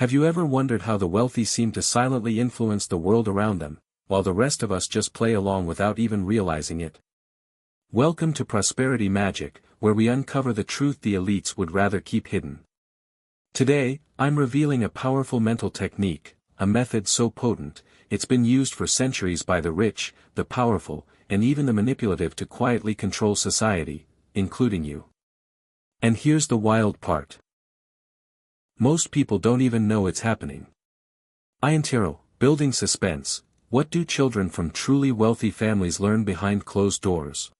Have you ever wondered how the wealthy seem to silently influence the world around them, while the rest of us just play along without even realizing it? Welcome to Prosperity Magic, where we uncover the truth the elites would rather keep hidden. Today, I'm revealing a powerful mental technique, a method so potent, it's been used for centuries by the rich, the powerful, and even the manipulative to quietly control society, including you. And here's the wild part. Most people don't even know it's happening. Building suspense. What do children from truly wealthy families learn behind closed doors?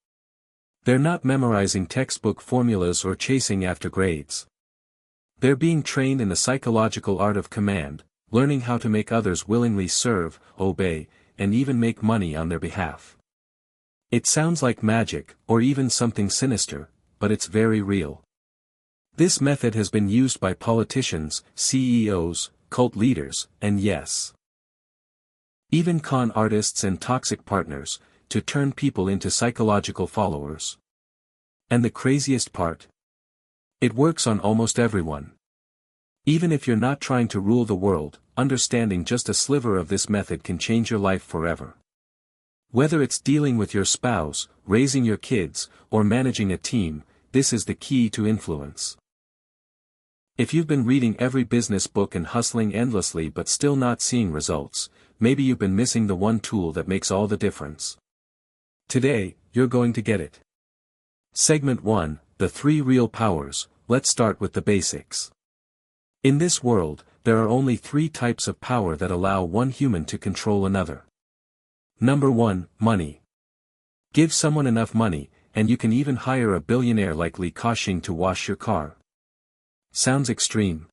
They're not memorizing textbook formulas or chasing after grades. They're being trained in the psychological art of command, learning how to make others willingly serve, obey, and even make money on their behalf. It sounds like magic, or even something sinister, but it's very real. This method has been used by politicians, CEOs, cult leaders, and yes, even con artists and toxic partners, to turn people into psychological followers. And the craziest part? It works on almost everyone. Even if you're not trying to rule the world, understanding just a sliver of this method can change your life forever. Whether it's dealing with your spouse, raising your kids, or managing a team, this is the key to influence. If you've been reading every business book and hustling endlessly but still not seeing results, maybe you've been missing the one tool that makes all the difference. Today, you're going to get it. Segment 1, The 3 Real Powers. Let's start with the basics. In this world, there are only 3 types of power that allow one human to control another. Number 1, money. Give someone enough money, and you can even hire a billionaire like Li Ka-shing to wash your car. Sounds extreme.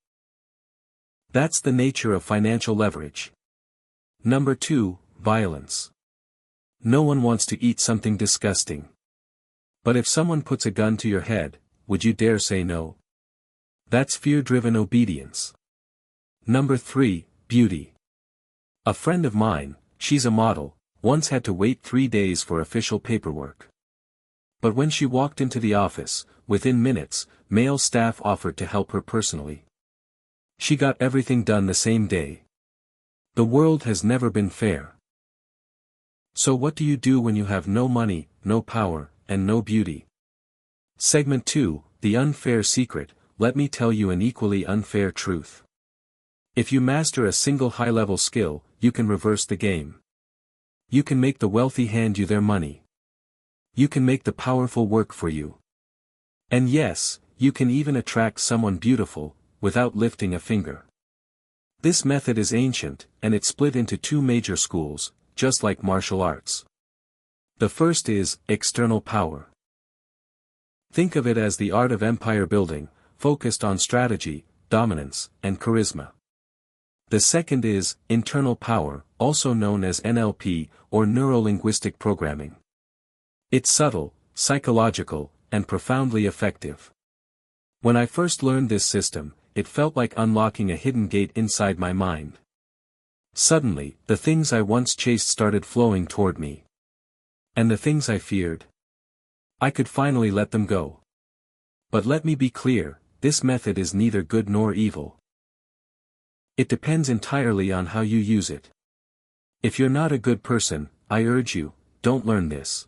That's the nature of financial leverage. Number 2, violence. No one wants to eat something disgusting. But if someone puts a gun to your head, would you dare say no? That's fear-driven obedience. Number 3, beauty. A friend of mine, she's a model, once had to wait 3 days for official paperwork. But when she walked into the office, within minutes, male staff offered to help her personally. She got everything done the same day. The world has never been fair. So what do you do when you have no money, no power, and no beauty? Segment 2, The Unfair Secret. Let me tell you an equally unfair truth. If you master a single high-level skill, you can reverse the game. You can make the wealthy hand you their money. You can make the powerful work for you. And yes, you can even attract someone beautiful, without lifting a finger. This method is ancient, and it's split into 2 major schools, just like martial arts. The first is external power. Think of it as the art of empire building, focused on strategy, dominance, and charisma. The second is internal power, also known as NLP, or neuro-linguistic programming. It's subtle, psychological, and profoundly effective. When I first learned this system, it felt like unlocking a hidden gate inside my mind. Suddenly, the things I once chased started flowing toward me. And the things I feared, I could finally let them go. But let me be clear, this method is neither good nor evil. It depends entirely on how you use it. If you're not a good person, I urge you, don't learn this.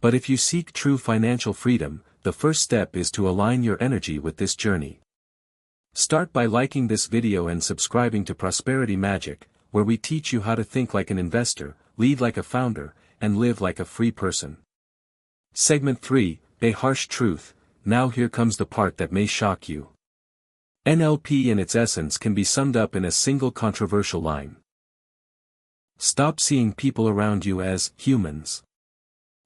But if you seek true financial freedom, the first step is to align your energy with this journey. Start by liking this video and subscribing to Prosperity Magic, where we teach you how to think like an investor, lead like a founder, and live like a free person. Segment 3, A Harsh Truth. Now here comes the part that may shock you. NLP in its essence can be summed up in a single controversial line. Stop seeing people around you as humans.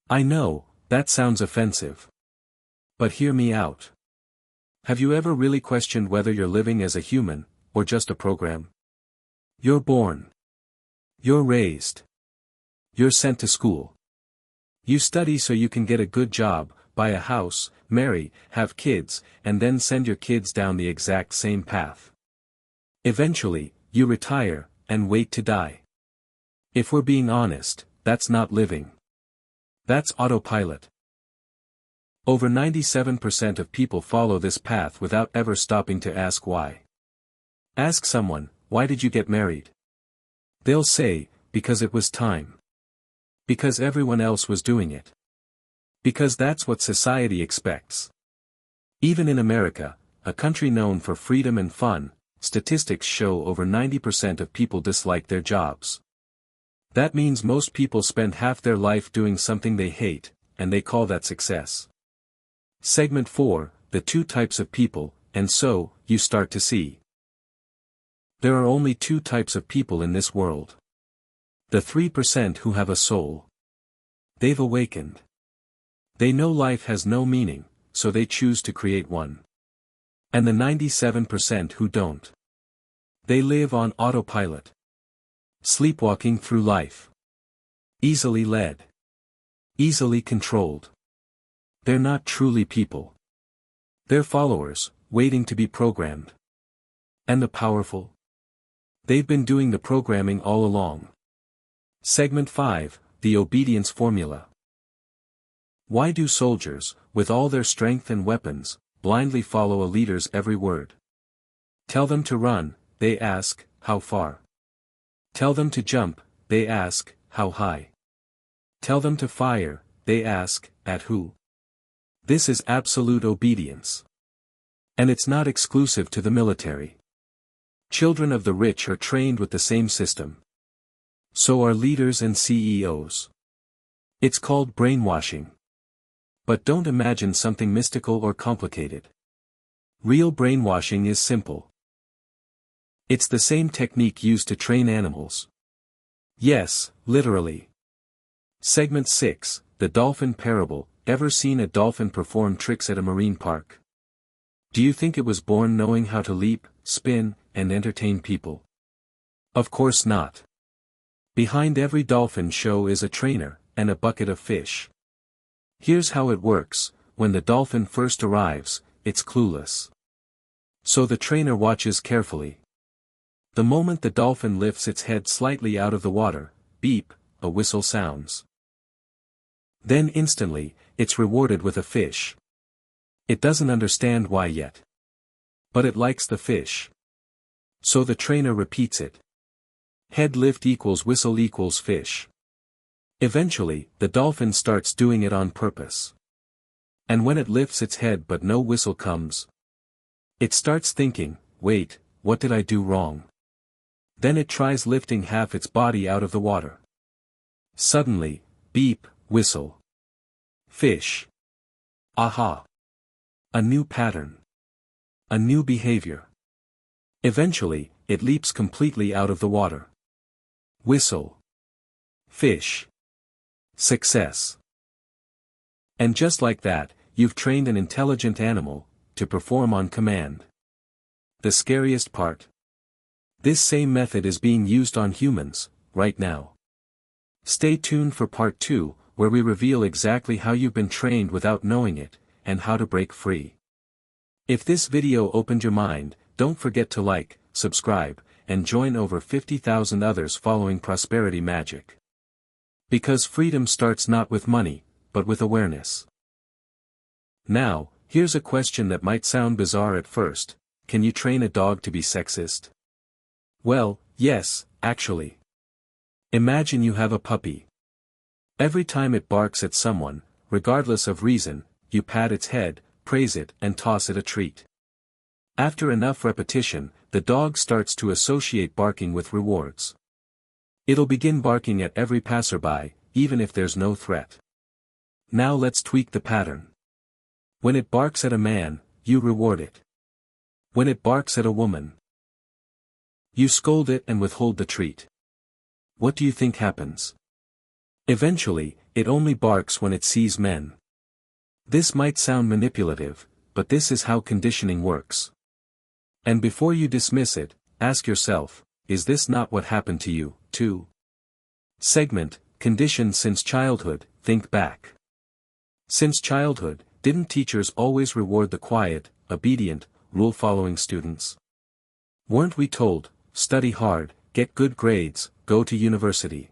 I know, that sounds offensive. But hear me out. Have you ever really questioned whether you're living as a human, or just a program? You're born. You're raised. You're sent to school. You study so you can get a good job, buy a house, marry, have kids, and then send your kids down the exact same path. Eventually, you retire, and wait to die. If we're being honest, that's not living. That's autopilot. Over 97% of people follow this path without ever stopping to ask why. Ask someone, why did you get married? They'll say, because it was time. Because everyone else was doing it. Because that's what society expects. Even in America, a country known for freedom and fun, statistics show over 90% of people dislike their jobs. That means most people spend half their life doing something they hate, and they call that success. Segment 4, the two types of people, and so, you start to see. There are only two types of people in this world. The 3% who have a soul. They've awakened. They know life has no meaning, so they choose to create one. And the 97% who don't. They live on autopilot. Sleepwalking through life. Easily led. Easily controlled. They're not truly people. They're followers, waiting to be programmed. And the powerful? They've been doing the programming all along. Segment 5, the obedience formula. Why do soldiers, with all their strength and weapons, blindly follow a leader's every word? Tell them to run, they ask, how far? Tell them to jump, they ask, how high? Tell them to fire, they ask, at who? This is absolute obedience. And it's not exclusive to the military. Children of the rich are trained with the same system. So are leaders and CEOs. It's called brainwashing. But don't imagine something mystical or complicated. Real brainwashing is simple. It's the same technique used to train animals. Yes, literally. Segment 6, the dolphin parable. Ever seen a dolphin perform tricks at a marine park? Do you think it was born knowing how to leap, spin, and entertain people? Of course not. Behind every dolphin show is a trainer, and a bucket of fish. Here's how it works: when the dolphin first arrives, it's clueless. So the trainer watches carefully. The moment the dolphin lifts its head slightly out of the water, beep, a whistle sounds. Then instantly, it's rewarded with a fish. It doesn't understand why yet. But it likes the fish. So the trainer repeats it. Head lift equals whistle equals fish. Eventually, the dolphin starts doing it on purpose. And when it lifts its head but no whistle comes, it starts thinking, wait, what did I do wrong? Then it tries lifting half its body out of the water. Suddenly, beep, whistle. Fish. Aha. A new pattern. A new behavior. Eventually, it leaps completely out of the water. Whistle. Fish. Success. And just like that, you've trained an intelligent animal to perform on command. The scariest part? This same method is being used on humans, right now. Stay tuned for part 2, where we reveal exactly how you've been trained without knowing it, and how to break free. If this video opened your mind, don't forget to like, subscribe, and join over 50,000 others following prosperity magic. Because freedom starts not with money, but with awareness. Now, here's a question that might sound bizarre at first: can you train a dog to be sexist? Well, yes, actually. Imagine you have a puppy. Every time it barks at someone, regardless of reason, you pat its head, praise it, and toss it a treat. After enough repetition, the dog starts to associate barking with rewards. It'll begin barking at every passerby, even if there's no threat. Now let's tweak the pattern. When it barks at a man, you reward it. When it barks at a woman, you scold it and withhold the treat. What do you think happens? Eventually, it only barks when it sees men. This might sound manipulative, but this is how conditioning works. And before you dismiss it, ask yourself, is this not what happened to you, too? Segment, conditioned since childhood. Think back. Since childhood, didn't teachers always reward the quiet, obedient, rule-following students? Weren't we told, study hard, get good grades, go to university,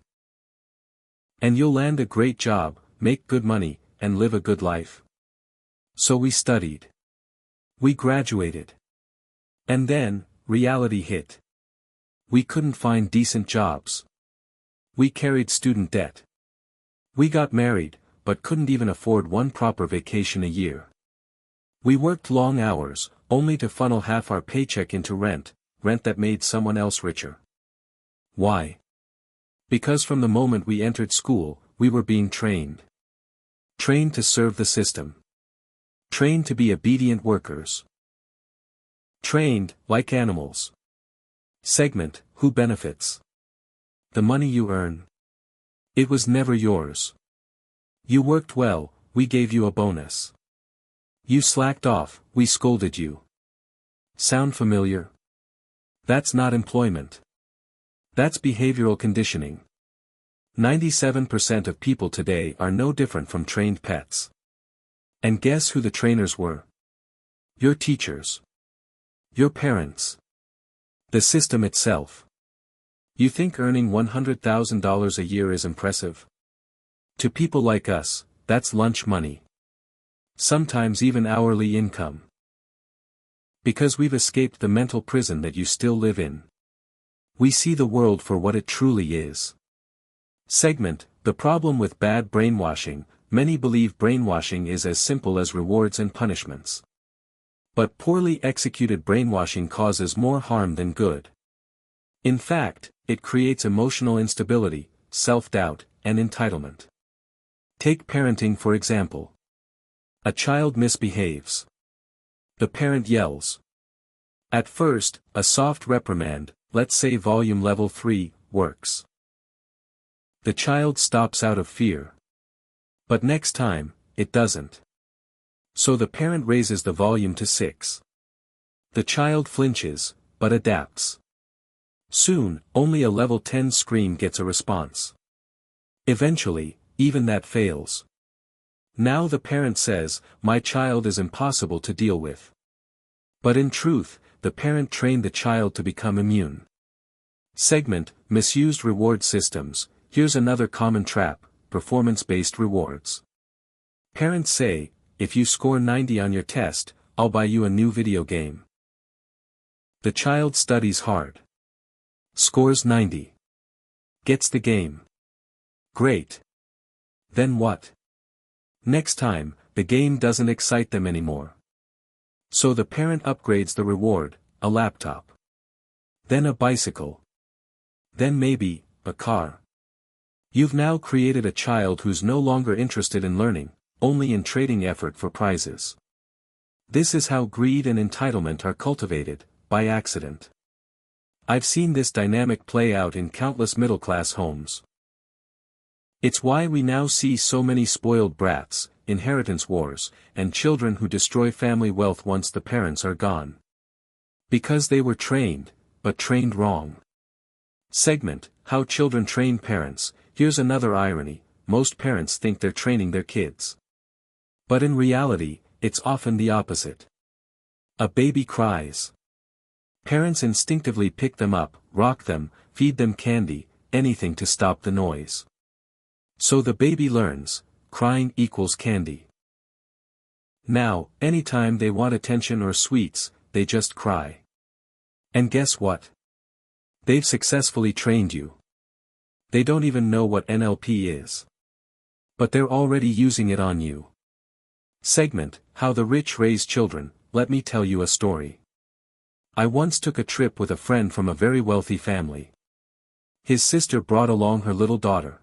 and you'll land a great job, make good money, and live a good life? So we studied. We graduated. And then, reality hit. We couldn't find decent jobs. We carried student debt. We got married, but couldn't even afford one proper vacation a year. We worked long hours, only to funnel half our paycheck into rent that made someone else richer. Why? Because from the moment we entered school, we were being trained. Trained to serve the system. Trained to be obedient workers. Trained, like animals. Segment, who benefits? The money you earn. It was never yours. You worked well, we gave you a bonus. You slacked off, we scolded you. Sound familiar? That's not employment. That's behavioral conditioning. 97% of people today are no different from trained pets. And guess who the trainers were? Your teachers. Your parents. The system itself. You think earning $100,000 a year is impressive? To people like us, that's lunch money. Sometimes even hourly income. Because we've escaped the mental prison that you still live in. We see the world for what it truly is. Segment, the problem with bad brainwashing. Many believe brainwashing is as simple as rewards and punishments. But poorly executed brainwashing causes more harm than good. In fact, it creates emotional instability, self-doubt, and entitlement. Take parenting for example. A child misbehaves. The parent yells. At first, a soft reprimand, let's say volume level 3, works. The child stops out of fear. But next time, it doesn't. So the parent raises the volume to 6. The child flinches, but adapts. Soon, only a level 10 scream gets a response. Eventually, even that fails. Now the parent says, my child is impossible to deal with. But in truth, the parent trained the child to become immune. Segment, misused reward systems. Here's another common trap, performance-based rewards. Parents say, if you score 90 on your test, I'll buy you a new video game. The child studies hard. Scores 90. Gets the game. Great. Then what? Next time, the game doesn't excite them anymore. So the parent upgrades the reward, a laptop. Then a bicycle. Then maybe, a car. You've now created a child who's no longer interested in learning, only in trading effort for prizes. This is how greed and entitlement are cultivated, by accident. I've seen this dynamic play out in countless middle-class homes. It's why we now see so many spoiled brats, inheritance wars, and children who destroy family wealth once the parents are gone. Because they were trained, but trained wrong. Segment, how children train parents. Here's another irony, most parents think they're training their kids. But in reality, it's often the opposite. A baby cries. Parents instinctively pick them up, rock them, feed them candy, anything to stop the noise. So the baby learns, crying equals candy. Now, anytime they want attention or sweets, they just cry. And guess what? They've successfully trained you. They don't even know what NLP is. But they're already using it on you. Segment, how the rich raise children. Let me tell you a story. I once took a trip with a friend from a very wealthy family. His sister brought along her little daughter.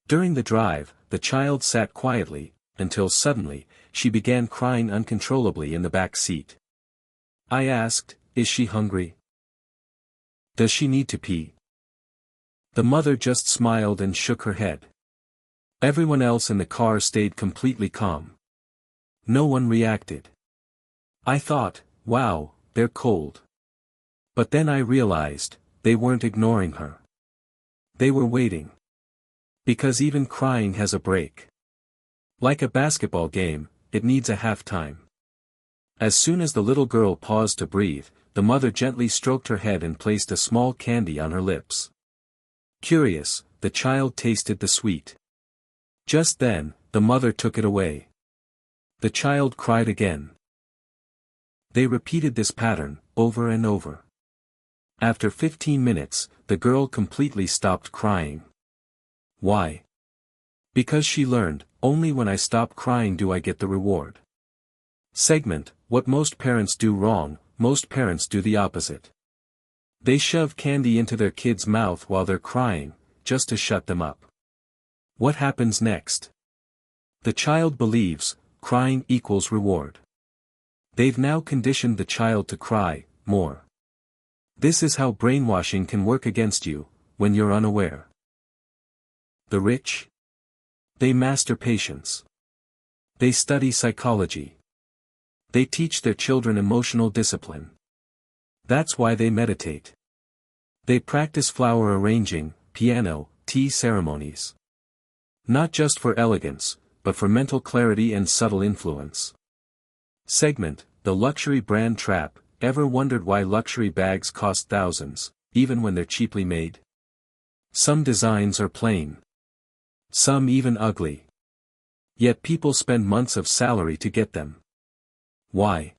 During the drive, the child sat quietly, until suddenly, she began crying uncontrollably in the back seat. I asked, is she hungry? Does she need to pee? The mother just smiled and shook her head. Everyone else in the car stayed completely calm. No one reacted. I thought, wow, they're cold. But then I realized, they weren't ignoring her. They were waiting. Because even crying has a break. Like a basketball game, it needs a halftime. As soon as the little girl paused to breathe, the mother gently stroked her head and placed a small candy on her lips. Curious, the child tasted the sweet. Just then, the mother took it away. The child cried again. They repeated this pattern, over and over. After 15 minutes, the girl completely stopped crying. Why? Because she learned, only when I stop crying do I get the reward. Segment, what most parents do wrong, most parents do the opposite. They shove candy into their kid's mouth while they're crying, just to shut them up. What happens next? The child believes, crying equals reward. They've now conditioned the child to cry, more. This is how brainwashing can work against you, when you're unaware. The rich? They master patience. They study psychology. They teach their children emotional discipline. That's why they meditate. They practice flower arranging, piano, tea ceremonies. Not just for elegance, but for mental clarity and subtle influence. Segment, the luxury brand trap. Ever wondered why luxury bags cost thousands, even when they're cheaply made? Some designs are plain. Some even ugly. Yet people spend months of salary to get them. Why?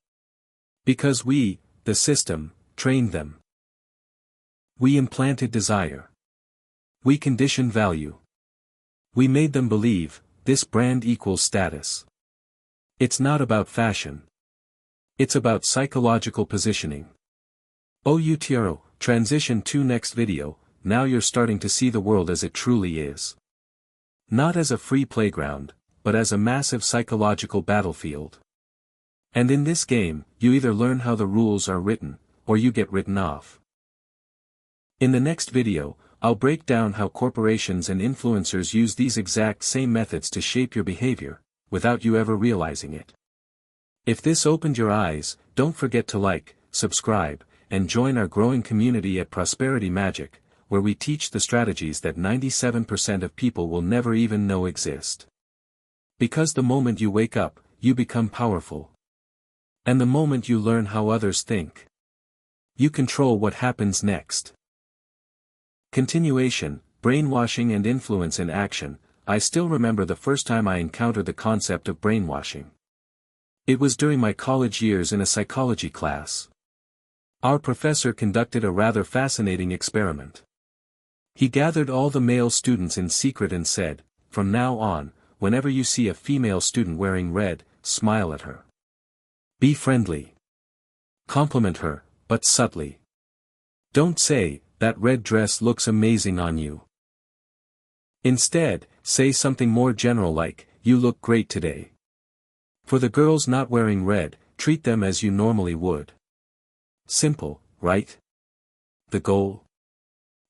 Because we, the system, trained them. We implanted desire. We conditioned value. We made them believe, this brand equals status. It's not about fashion. It's about psychological positioning. OUTRO, transition to next video, now you're starting to see the world as it truly is. Not as a free playground, but as a massive psychological battlefield. And in this game, you either learn how the rules are written, or you get written off. In the next video, I'll break down how corporations and influencers use these exact same methods to shape your behavior, without you ever realizing it. If this opened your eyes, don't forget to like, subscribe, and join our growing community at Prosperity Magic, where we teach the strategies that 97% of people will never even know exist. Because the moment you wake up, you become powerful. And the moment you learn how others think, you control what happens next. Continuation, brainwashing and influence in action. I still remember the first time I encountered the concept of brainwashing. It was during my college years in a psychology class. Our professor conducted a rather fascinating experiment. He gathered all the male students in secret and said, from now on, whenever you see a female student wearing red, smile at her. Be friendly. Compliment her, but subtly. Don't say, that red dress looks amazing on you. Instead, say something more general like, you look great today. For the girls not wearing red, treat them as you normally would. Simple, right? The goal?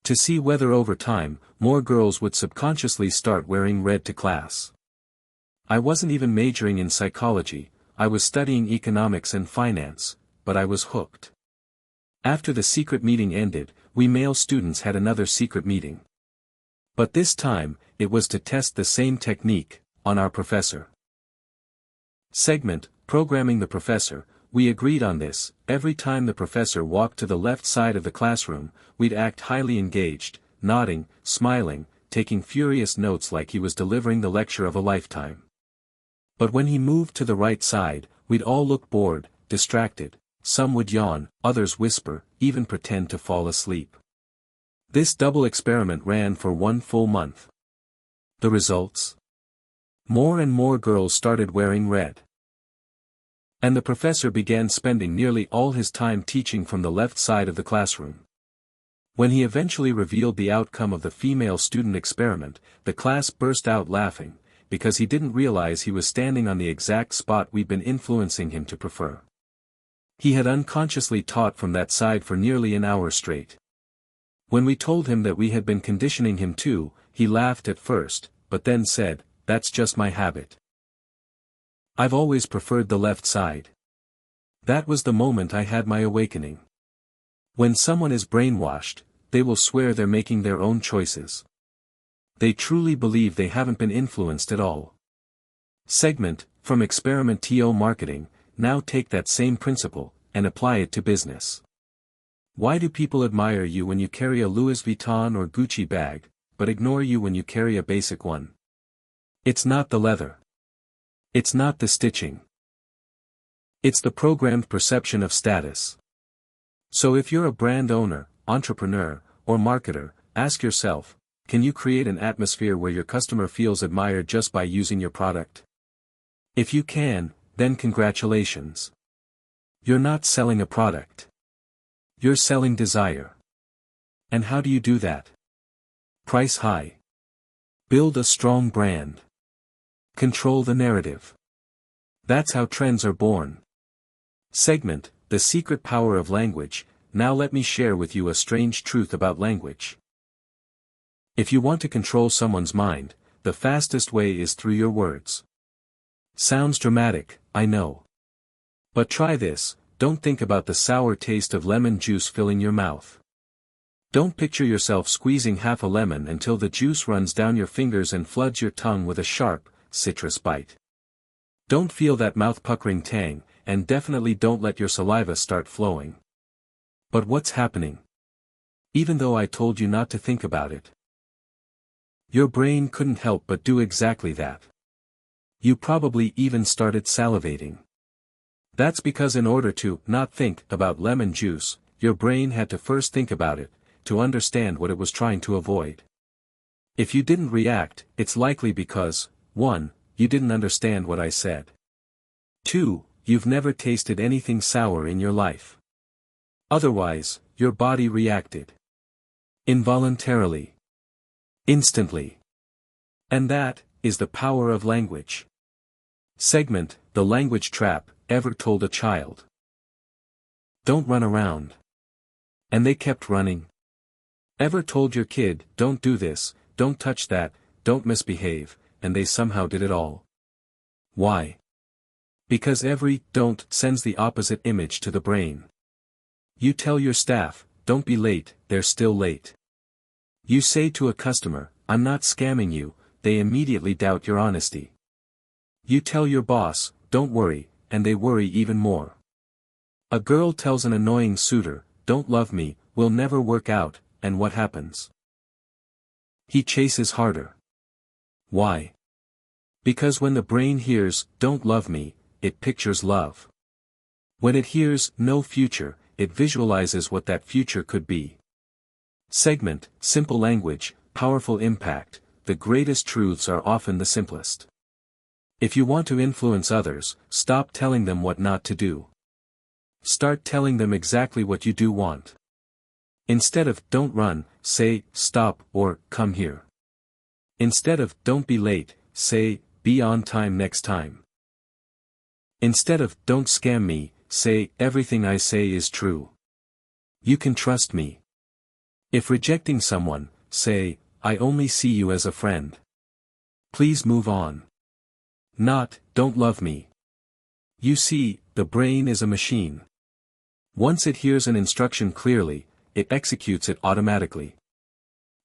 To see whether over time, more girls would subconsciously start wearing red to class. I wasn't even majoring in psychology, I was studying economics and finance, but I was hooked. After the secret meeting ended, we male students had another secret meeting. But this time, it was to test the same technique, on our professor. Segment, programming the professor. We agreed on this. Every time the professor walked to the left side of the classroom, we'd act highly engaged, nodding, smiling, taking furious notes like he was delivering the lecture of a lifetime. But when he moved to the right side, we'd all look bored, distracted, some would yawn, others whisper, even pretend to fall asleep. This double experiment ran for 1 full month. The results? More and more girls started wearing red. And the professor began spending nearly all his time teaching from the left side of the classroom. When he eventually revealed the outcome of the female student experiment, the class burst out laughing, because he didn't realize he was standing on the exact spot we'd been influencing him to prefer. He had unconsciously taught from that side for nearly an hour straight. When we told him that we had been conditioning him too, he laughed at first, but then said, "That's just my habit. I've always preferred the left side." That was the moment I had my awakening. When someone is brainwashed, they will swear they're making their own choices. They truly believe they haven't been influenced at all. Segment, from experiment-to marketing. Now take that same principle, and apply it to business. Why do people admire you when you carry a Louis Vuitton or Gucci bag, but ignore you when you carry a basic one? It's not the leather. It's not the stitching. It's the programmed perception of status. So if you're a brand owner, entrepreneur, or marketer, ask yourself, can you create an atmosphere where your customer feels admired just by using your product? If you can, then congratulations. You're not selling a product. You're selling desire. And how do you do that? Price high. Build a strong brand. Control the narrative. That's how trends are born. Segment, the secret power of language. Now let me share with you a strange truth about language. If you want to control someone's mind, the fastest way is through your words. Sounds dramatic, I know. But try this, don't think about the sour taste of lemon juice filling your mouth. Don't picture yourself squeezing half a lemon until the juice runs down your fingers and floods your tongue with a sharp, citrus bite. Don't feel that mouth-puckering tang, and definitely don't let your saliva start flowing. But what's happening? Even though I told you not to think about it, your brain couldn't help but do exactly that. You probably even started salivating. That's because in order to not think about lemon juice, your brain had to first think about it, to understand what it was trying to avoid. If you didn't react, it's likely because, 1, you didn't understand what I said. 2, you've never tasted anything sour in your life. Otherwise, your body reacted. Involuntarily. Instantly. And that is the power of language. Segment, the language trap. Ever told a child, don't run around? And they kept running? Ever told your kid, don't do this, don't touch that, don't misbehave, and they somehow did it all? Why? Because every don't sends the opposite image to the brain. You tell your staff, don't be late, they're still late. You say to a customer, I'm not scamming you, they immediately doubt your honesty. You tell your boss, don't worry, and they worry even more. A girl tells an annoying suitor, don't love me, we'll never work out, and what happens? He chases harder. Why? Because when the brain hears, don't love me, it pictures love. When it hears, no future, it visualizes what that future could be. Segment, simple language, powerful impact, the greatest truths are often the simplest. If you want to influence others, stop telling them what not to do. Start telling them exactly what you do want. Instead of, don't run, say, stop, or, come here. Instead of, don't be late, say, be on time next time. Instead of, don't scam me, say, everything I say is true. You can trust me. If rejecting someone, say, I only see you as a friend. Please move on. Not, don't love me. You see, the brain is a machine. Once it hears an instruction clearly, it executes it automatically.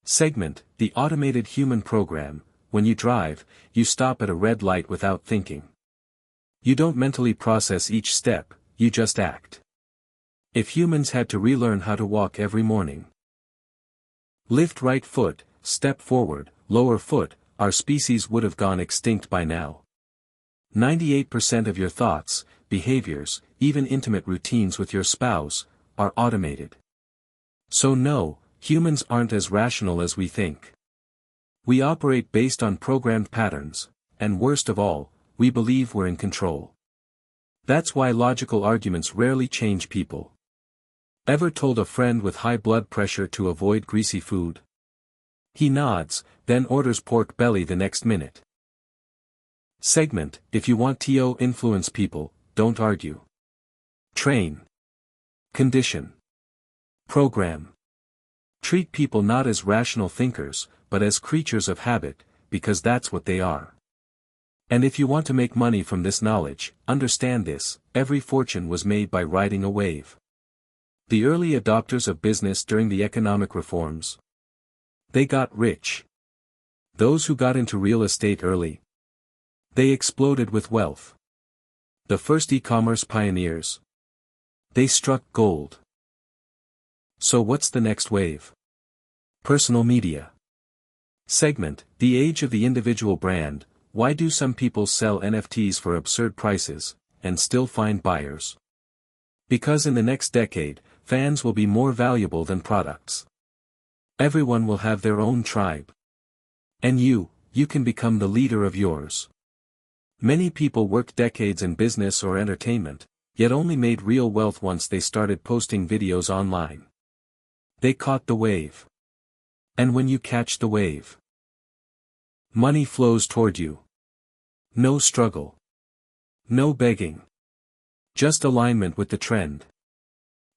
Segment, the automated human program. When you drive, you stop at a red light without thinking. You don't mentally process each step, you just act. If humans had to relearn how to walk every morning. Lift right foot, step forward, lower foot, our species would have gone extinct by now. 98% of your thoughts, behaviors, even intimate routines with your spouse, are automated. So no, humans aren't as rational as we think. We operate based on programmed patterns, and worst of all, we believe we're in control. That's why logical arguments rarely change people. Ever told a friend with high blood pressure to avoid greasy food? He nods, then orders pork belly the next minute. Segment, if you want to influence people, don't argue. Train. Condition. Program. Treat people not as rational thinkers, but as creatures of habit, because that's what they are. And if you want to make money from this knowledge, understand this, every fortune was made by riding a wave. The early adopters of business during the economic reforms. They got rich. Those who got into real estate early. They exploded with wealth. The first e-commerce pioneers. They struck gold. So what's the next wave? Personal media. Segment, the age of the individual brand. Why do some people sell NFTs for absurd prices, and still find buyers. Because in the next decade, fans will be more valuable than products. Everyone will have their own tribe. And you can become the leader of yours. Many people worked decades in business or entertainment, yet only made real wealth once they started posting videos online. They caught the wave. And when you catch the wave, money flows toward you. No struggle. No begging. Just alignment with the trend.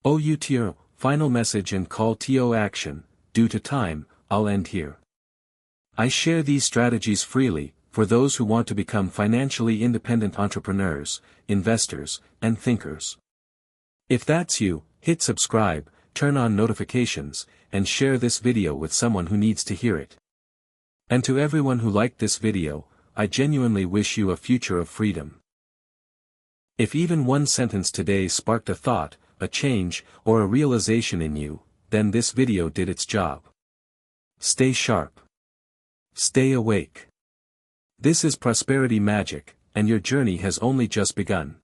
OUTR, final message and call to action. Due to time, I'll end here. I share these strategies freely, for those who want to become financially independent entrepreneurs, investors, and thinkers. If that's you, hit subscribe, turn on notifications, and share this video with someone who needs to hear it. And to everyone who liked this video, I genuinely wish you a future of freedom. If even one sentence today sparked a thought, a change, or a realization in you, then this video did its job. Stay sharp. Stay awake. This is Prosperity Magic, and your journey has only just begun.